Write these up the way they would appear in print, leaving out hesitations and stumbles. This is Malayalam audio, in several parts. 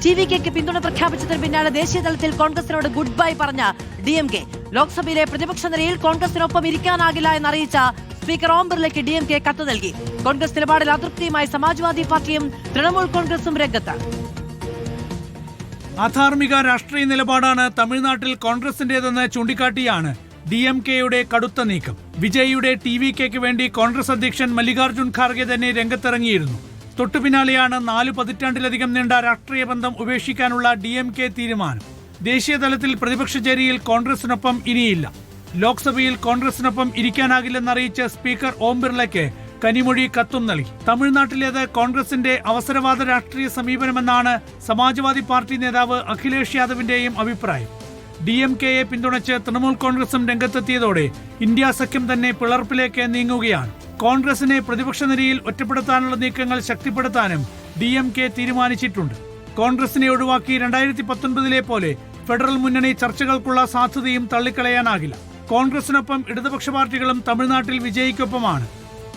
ടിവികെക്ക് പിന്തുണ പ്രഖ്യാപിച്ചതിന് പിന്നാലെ ദേശീയ തലത്തിൽ കോൺഗ്രസിനോട് ഗുഡ് ബൈ പറഞ്ഞ ഡിഎംകെ. ലോക്സഭയിലെ പ്രതിപക്ഷ നിരയിൽ കോൺഗ്രസിനൊപ്പം ഇരിക്കാനാകില്ല എന്നറിയിച്ച സ്പീക്കർ ഓം ബിർളയ്ക്ക് ഡിഎംകെ കത്ത് നൽകി. കോൺഗ്രസ് നിലപാടിൽ അതൃപ്തിയുമായി സമാജ്വാദി പാർട്ടിയും തൃണമൂൽ കോൺഗ്രസും രംഗത്ത്. അധാർമിക രാഷ്ട്രീയ നിലപാടാണ് തമിഴ്നാട്ടിൽ കോൺഗ്രസിന്റേതെന്ന് ചൂണ്ടിക്കാട്ടിയാണ് ഡിഎംകെയുടെ കടുത്ത നീക്കം. വിജയിയുടെ ടിവികെക്ക് വേണ്ടി കോൺഗ്രസ് അധ്യക്ഷൻ മല്ലികാർജുൻ ഖാർഗെ തന്നെ രംഗത്തിറങ്ങിയിരുന്നു. തൊട്ടുപിന്നാലെയാണ് 4 പതിറ്റാണ്ടിലധികം നീണ്ട രാഷ്ട്രീയ ബന്ധം ഉപേക്ഷിക്കാനുള്ള ഡിഎംകെ തീരുമാനം. ദേശീയ തലത്തിൽ പ്രതിപക്ഷ ചേരിയിൽ കോൺഗ്രസിനൊപ്പം ഇനിയില്ല. ലോക്സഭയിൽ കോൺഗ്രസിനൊപ്പം ഇരിക്കാനാകില്ലെന്നറിയിച്ച സ്പീക്കർ ഓം ബിർളയ്ക്ക് കനിമൊഴി കത്തും നൽകി. തമിഴ്നാട്ടിലേത് കോൺഗ്രസിന്റെ അവസരവാദ രാഷ്ട്രീയ സമീപനമെന്നാണ് സമാജ്വാദി പാർട്ടി നേതാവ് അഖിലേഷ് യാദവിന്റെയും അഭിപ്രായം. ഡിഎംകെയെ പിന്തുണച്ച് തൃണമൂൽ കോൺഗ്രസും രംഗത്തെത്തിയതോടെ ഇന്ത്യ സഖ്യം തന്നെ പിളർപ്പിലേക്ക് നീങ്ങുകയാണ്. കോൺഗ്രസിനെ പ്രതിപക്ഷ നിരയിൽ ഒറ്റപ്പെടുത്താനുള്ള നീക്കങ്ങൾ ശക്തിപ്പെടുത്താനും ഡിഎംകെ തീരുമാനിച്ചിട്ടുണ്ട്. കോൺഗ്രസിനെ ഒഴിവാക്കി 2019 പോലെ ഫെഡറൽ മുന്നണി ചർച്ചകൾക്കുള്ള സാധ്യതയും തള്ളിക്കളയാനാകില്ല. കോൺഗ്രസിനൊപ്പം ഇടതുപക്ഷ പാർട്ടികളും തമിഴ്നാട്ടിൽ വിജയിക്കൊപ്പമാണ്.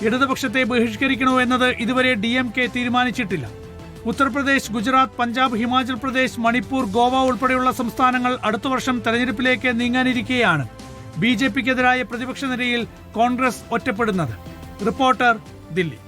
ഇടതുപക്ഷത്തെ ബഹിഷ്കരിക്കണോ എന്നത് ഇതുവരെ ഡിഎംകെ തീരുമാനിച്ചിട്ടില്ല. ഉത്തർപ്രദേശ്, ഗുജറാത്ത്, പഞ്ചാബ്, ഹിമാചൽ പ്രദേശ്, മണിപ്പൂർ, ഗോവ ഉൾപ്പെടെയുള്ള സംസ്ഥാനങ്ങൾ അടുത്ത വർഷം തെരഞ്ഞെടുപ്പിലേക്ക് നീങ്ങാനിരിക്കെയാണ് ബിജെപിക്കെതിരായ പ്രതിപക്ഷ നിരയിൽ കോൺഗ്രസ് ഒറ്റപ്പെടുന്നത്. റിപ്പോർട്ടർ, ദില്ലി.